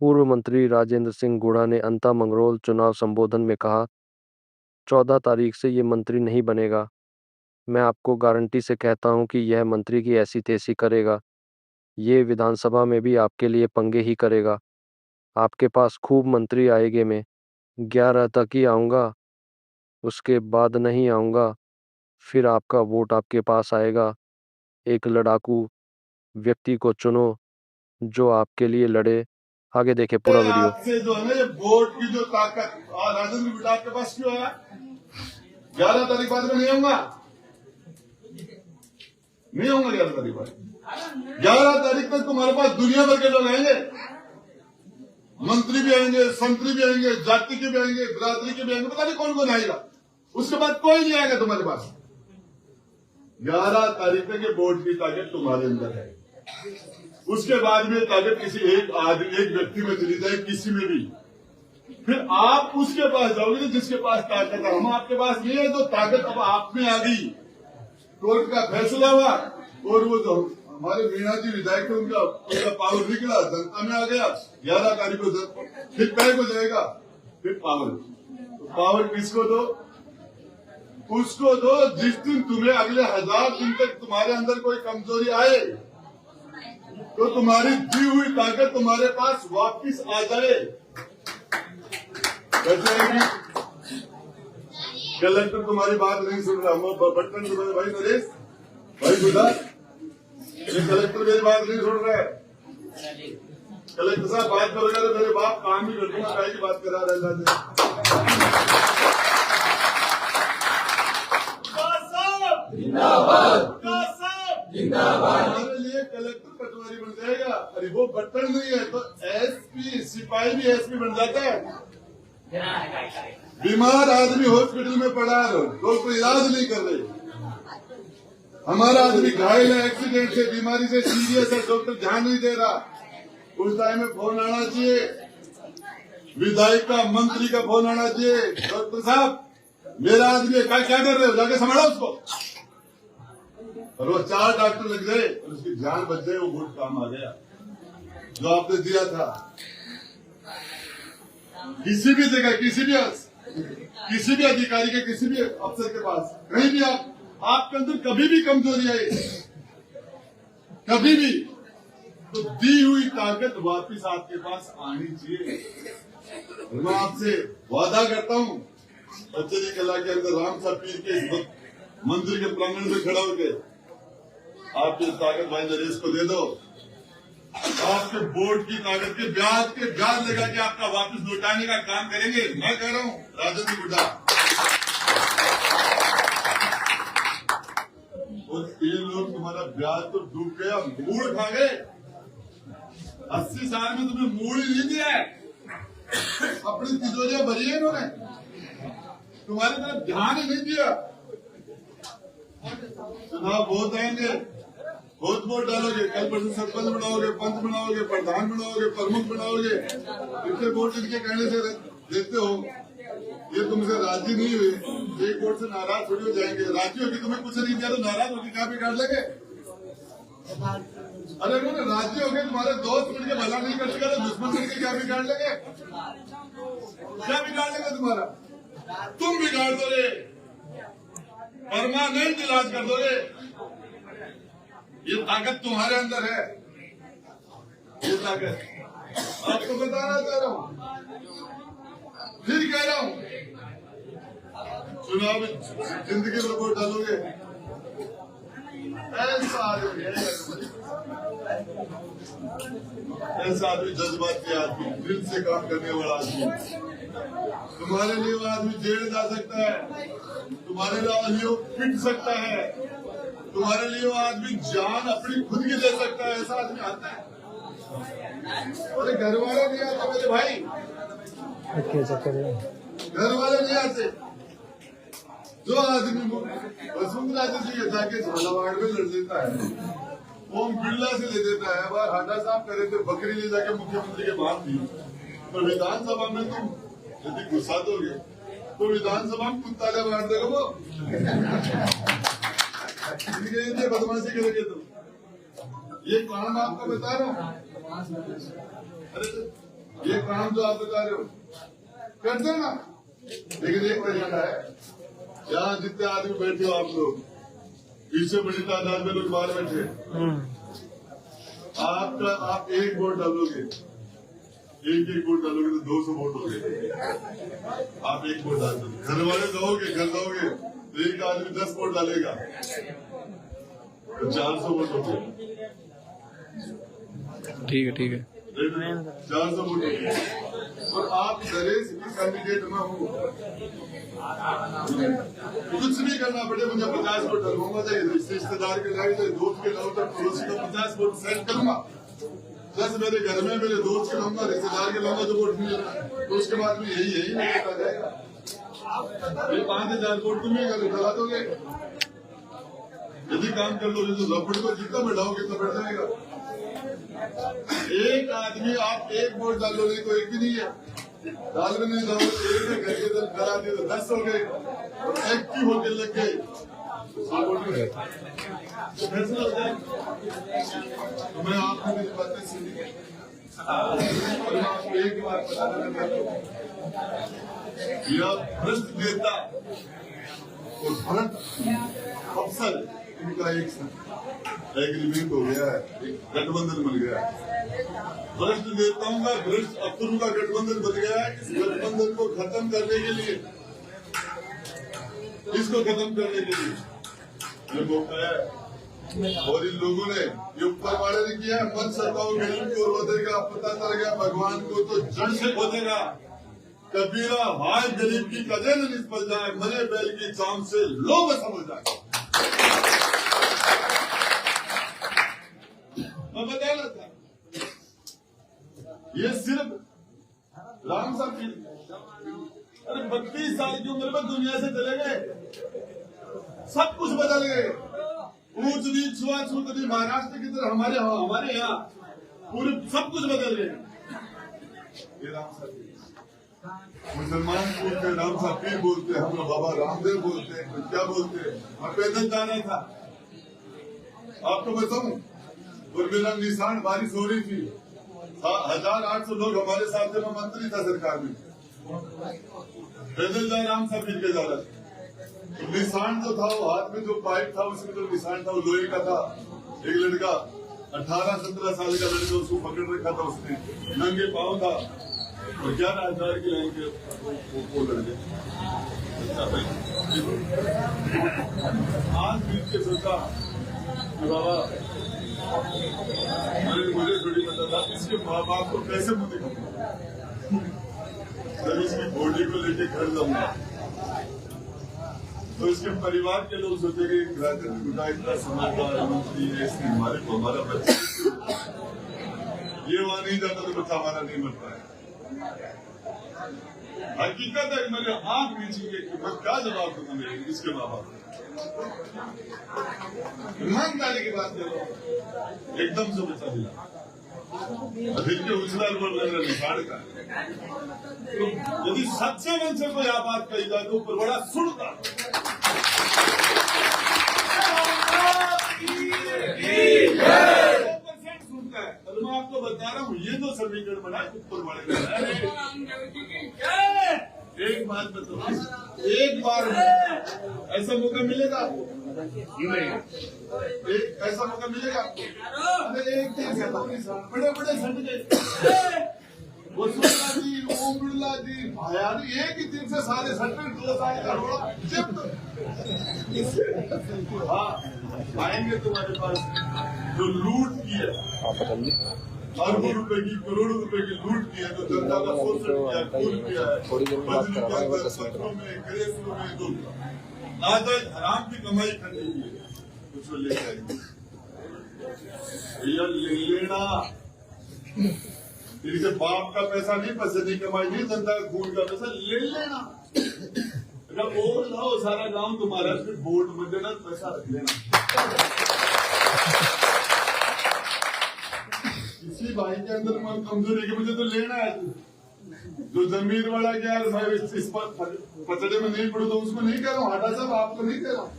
पूर्व मंत्री राजेंद्र सिंह गुढ़ा ने अंता मंगरोल चुनाव संबोधन में कहा, 14 तारीख से ये मंत्री नहीं बनेगा। मैं आपको गारंटी से कहता हूं कि यह मंत्री की ऐसी तैसी करेगा। ये विधानसभा में भी आपके लिए पंगे ही करेगा। आपके पास खूब मंत्री आएंगे। मैं 11 तक ही आऊँगा, उसके बाद नहीं आऊँगा। फिर आपका वोट आपके पास आएगा। एक लड़ाकू व्यक्ति को चुनो जो आपके लिए लड़े। आगे देखें पूरा वीडियो। आपसे जो है ना ये वोट की जो ताकत राजेंद्र गुढ़ा आपके पास क्यों है? 11 तारीख बाद में नहीं आऊंगा, नहीं आऊंगा 11 तारीख बाद। 11 तारीख तक तुम्हारे पास दुनिया भर के लोग आएंगे, मंत्री भी आएंगे, संतरी भी आएंगे, जाति के भी आएंगे, बिरादरी के भी आएंगे, पता नहीं कौन कौन आएगा। उसके बाद कोई नहीं आएगा तुम्हारे पास। 11 तारीख तक ये वोट की ताकत तुम्हारे अंदर है। उसके बाद में ताकत किसी एक व्यक्ति में चली जाए, किसी में भी, फिर आप उसके पास जाओगे जिसके पास ताकत है। हम आपके पास नहीं है, तो ताकत अब आप में आ गई। कोर्ट का फैसला हुआ और वो जो हमारे मीणा जी विधायक थे उनका पावर निकला, जनता में आ गया। 11 तारीख को फिर तय हो जाएगा, फिर पावर। तो पावर किसको दो? उसको दो जिस दिन तुम्हें अगले 1000 दिन तक तुम्हारे अंदर कोई कमजोरी आए तो तुम्हारी दी हुई ताकत तुम्हारे पास वापिस आ जाए। कलेक्टर तुम्हारी बात नहीं सुन रहा, बटन तुम्हारे भाई नरेश भाई गुदा, ये कलेक्टर मेरी बात नहीं सुन रहा है। कलेक्टर साहब बात करोगे तो मेरे बाप काम भी कर दूंगा, की बात करा रहे। हमारे लिए कलेक्टर पटवारी बन जाएगा। अरे वो बटन नहीं है तो एसपी, सिपाही भी एसपी बन जाता है। बीमार आदमी हॉस्पिटल में पड़ा है, डॉक्टर इलाज नहीं कर रहे। हमारा आदमी घायल है एक्सीडेंट से, बीमारी से सीरियस है, डॉक्टर ध्यान नहीं दे रहा। उस टाइम में फोन आना चाहिए, विधायक का, मंत्री का फोन आना चाहिए, डॉक्टर साहब मेरा आदमी क्या कर रहे हो, जाके संभालो उसको। और वो 4 डॉक्टर लग गए और उसकी जान बच गई। वो वोट काम आ गया जो आपने दिया था। किसी भी जगह, किसी भी अधिकारी के, किसी भी अफसर के पास, कहीं भी आपके अंदर कभी भी कमजोरी आई, कभी भी, तो दी हुई ताकत वापिस आपके पास आनी चाहिए। और मैं आपसे वादा करता हूँ, बच्चे कला के अंदर राम साहब पीर के इस वक्त मंदिर के प्रांगण में खड़ा होकर आप इस ताकत भाई नरेश को दे दो। आपके वोट की ताकत के ब्याज लगा के आपका वापस लौटाने का काम करेंगे। मैं कह रहा हूँ राजेंद्र गुढ़ा और 3 लोग, तुम्हारा ब्याज तो डूब गया, मूड खा गए। 80 साल में तुम्हें मूड ही नहीं दिया है, अपनी तिजोरियां भरी है इन्होंने, तुम्हारी तरफ ध्यान ही नहीं दिया। चुनाव बहुत आएंगे, बहुत वोट डालोगे, कल परसों सरपंच बनाओगे, पंच बनाओगे, प्रधान बनाओगे, प्रमुख बनाओगे। इतने वोट इनके कहने से देते हो, ये तुमसे राजी नहीं हुए, एक वोट से नाराज थोड़ी हो जाएंगे। राजी होगी, तुम्हें कुछ नहीं दिया तो नाराज होगी क्या बिगाड़ लेंगे? अरे उन्होंने राजी हो गए, तुम्हारे दोस्त मिलकर भला नहीं कर सका तो दुश्मन मिलकर क्या बिगाड़ लेंगे? क्या बिगाड़ लेंगे तुम्हारा? तुम बिगाड़ दोगे, परमानेंट इलाज कर दोगे। ये ताकत तुम्हारे अंदर है, ये ताकत आपको बताना चाह रहा हूँ, फिर कह रहा हूँ। चुनाव में जिंदगी में वोट डालोगे, ऐसा आदमी जज्बाती आदमी, दिल से काम करने वाला आदमी, तुम्हारे लिए वो आदमी जेल जा सकता है, तुम्हारे लिए वो पिट सकता है, तुम्हारे लिए वो आदमी जान अपनी खुद की दे सकता है। ऐसा आदमी आता है। अरे घर वाले नहीं आते मेरे भाई, घर वाले नहीं आते। जो आदमी वसुंधरा जी जाके झालावाड़ में लड़ देता है, ओम बिरला से ले देता है, बार हाडा साहब करे थे, बकरी ले जाके मुख्यमंत्री के बात दी, तो विधानसभा में तुम यदि गुस्सा दोगे तो विधानसभा में कुत्ता मार देगा वो। बदमाशी करेंगे तुम, ये काम आपको बता रहा हूँ। अरे ये काम जो आप बता रहे हो कर देना, लेकिन एक तरीका है, यहाँ जितने आदमी बैठे हो आप लोग, पीछे बड़ी तादाद में लोग बाहर बैठे, आप एक वोट डालोगे, एक वोट डालोगे तो 200 वोट हो गए। आप एक वोट डाल दो, घर वाले घर दोगे तो एक आदमी 10 वोट डालेगा तो 400 वोट हो गए। ठीक है 400 वोट हो गए। और आप नरेश की कैंडिडेट में हूँ, कुछ नहीं करना पड़े, मुझे 50 वोट डलवाऊंगा, रिश्तेदार के लाए तो दोस्त के लाओ तो पड़ोसी को 50 वोट सेंड करूंगा, 10 मेरे घर में मेरे दोस्त के लाऊंगा, रिश्तेदार के लाऊंगा जो वोट मिलेगा, तो उसके बाद में यही नहीं होता जाएगा। 5,000 वोट तुम्हें डला दोगे, यदि काम कर लोगे तो रबड़ को जितना बढ़ाओगे तो बढ़ जाएगा। एक आदमी आप एक वोट डाल लो, नहीं तो एक भी नहीं है, डाल में नहीं डालो, एक घर के डरा दिए तो 10 हो गए, और एक की होके लग गए तो 100 वोट में फैसला हो जाए। तो मैं आपको मेरी बातें सुनी और मैं आपको एक बात बताना चाहता हूँ, यह भ्रष्ट नेता और भ्रष्ट अफसर इनका एक एग्रीमेंट हो गया है, एक गठबंधन बन गया है। भ्रष्ट नेताओं का, भ्रष्ट अफसरों का गठबंधन बन गया है। इस गठबंधन को खत्म करने के लिए, इसको खत्म करने के लिए ये मौका है। और इन लोगों ने ये ऊपर वाले ने किया, मन सताओ गरीब को रोदेगा, पता चल गया भगवान को तो जड़ से खोदेगा। कबीरा हाय गरीब की कदे न निष्फल जाए, मरे बैल की चाम से लोग समझ जाए। मैं बता रहा था, ये सिर्फ राम साहब की, अरे 32 साल की उम्र में दुनिया से चले गए, सब कुछ बदल गए, ऊंच नीच छुआछूत नहीं, महाराष्ट्र की तरह हमारे यहाँ पूरे सब कुछ बदल गए। ये राम साहब मुसलमान बोलते, राम साहब पीर बोलते, हम लोग बाबा रामदेव बोलते, क्या बोलते। मैं पैदल जाना था, आपको बताऊं, और मेरा निशान, बारिश हो रही थी, 1800 लोग हमारे साथ थे, मैं मंत्री था सरकार में, पैदल जा राम साहब फिर के जा रहा था। तो निशान जो था वो हाथ में जो पाइप था उसमें जो निशान था वो लोहे का था। एक लड़का 18-17 साल का लड़का उसको पकड़ रखा था, उसने नंगे पाँव था और 11,000 की लाइन के वो लड़के। आज बीच के सोचा बाबा, मुझे थोड़ी पता था इसके माँ बाप को कैसे मुझे जब इसकी बॉडी को लेके घर जाऊंगा तो इसके परिवार के लोग सोचेंगे राजेंद्र गुड्डा इतना समझदार मंत्री है, इसने हमारा बच्चा ये वहां नहीं जाता तो बच्चा हमारा नहीं मरता है। हकीकत है, मेरे आंख नीचेंगे कि मैं क्या जवाब दूंगा मेरे इसके माँ बाप। ईमानदारी की बात करो, एकदम से बचा दिला, दिल के उछलाल बोल रहे निखाड़ का। तो यदि सच्चे मन से कोई बात कही जाए तो ऊपर बड़ा सुनता सुनता है। और मैं आपको बता रहा हूँ, ये जो समीकरण बना ऊपर वाले एक बात बताओ, एक बार ऐसा मौका मिलेगा नहीं, एक ऐसा मौका मिलेगा। अरे एक बड़े बड़े झटके, वो सुरला जी, ओम बिरला जी, भायानी एक ही दिन से सारे सट्टे 2 साल का रोड़ा जब हाँ आएंगे तुम्हारे पास जो लूट की है, अरबों रुपए की, करोड़ों रुपए की लूट की है, जो जनता का शोषण किया है, खून किया है, पत्थरों में, गृहस्थों में, जो नाजायज हराम की कमाई करने की है, उसको ले जाएंगे। ले लेना, इनके बाप का पैसा नहीं, पैसे नहीं कमाई नहीं, जनता का खून का पैसा ले लेना। अगर वोट लाओ सारा गांव तुम्हारा, फिर वोट मत देना, पैसा रख लेना। किसी भाई के अंदर मन कमजोरी है कि मुझे तो लेना है, जो जमीर वाला कि यार मैं इस पर पचड़े में नहीं पड़ू तो उसको नहीं कह रहा हूँ, हाटा साहब आपको नहीं कह रहा हूँ,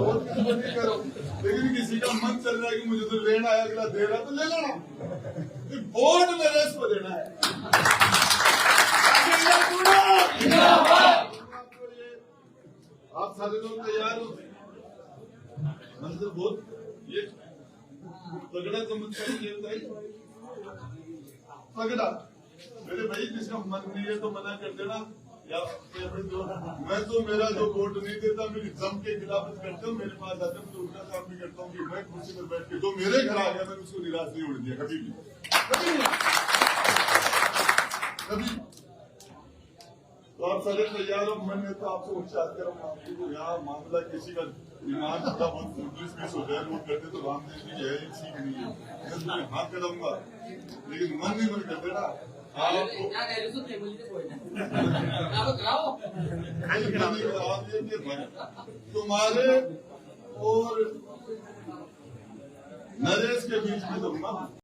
वो किसी को नहीं कह रहा हूँ, लेकिन किसी का मन चल रहा है कि मुझे तो लेना है, अगला दे रहा तो ले लेना, वोट मेरे इसको देना है। आप सारे लोग तैयार हो? मंदिर बहुत ये तगड़ा चमत्कार ये बताइए, तगड़ा। मेरे भाई जिसका मन नहीं है तो मना कर देना, या मैं तो मेरा जो वोट नहीं देता मेरी जम के खिलाफत करता हूँ, मेरे पास आते तो उनका काम भी करता हूँ कि मैं कुर्सी पर बैठ के जो मेरे घर आ गया मैंने उसको निराश नहीं होने दिया कभी भी, कभी। तो आप सारे तैयार हो? मन है तो आपसे उच्चार करूंगा, आपको यहाँ मामला किसी का दिमाग थोड़ा बहुत 19-20 हो जाए, लोग करते तो रामदेव जी की है सीख नहीं है, मैं तुम्हें हाथ कराऊंगा, लेकिन मन नहीं मन कर देना आपको। तुम्हारे और नरेश के बीच में दूंगा।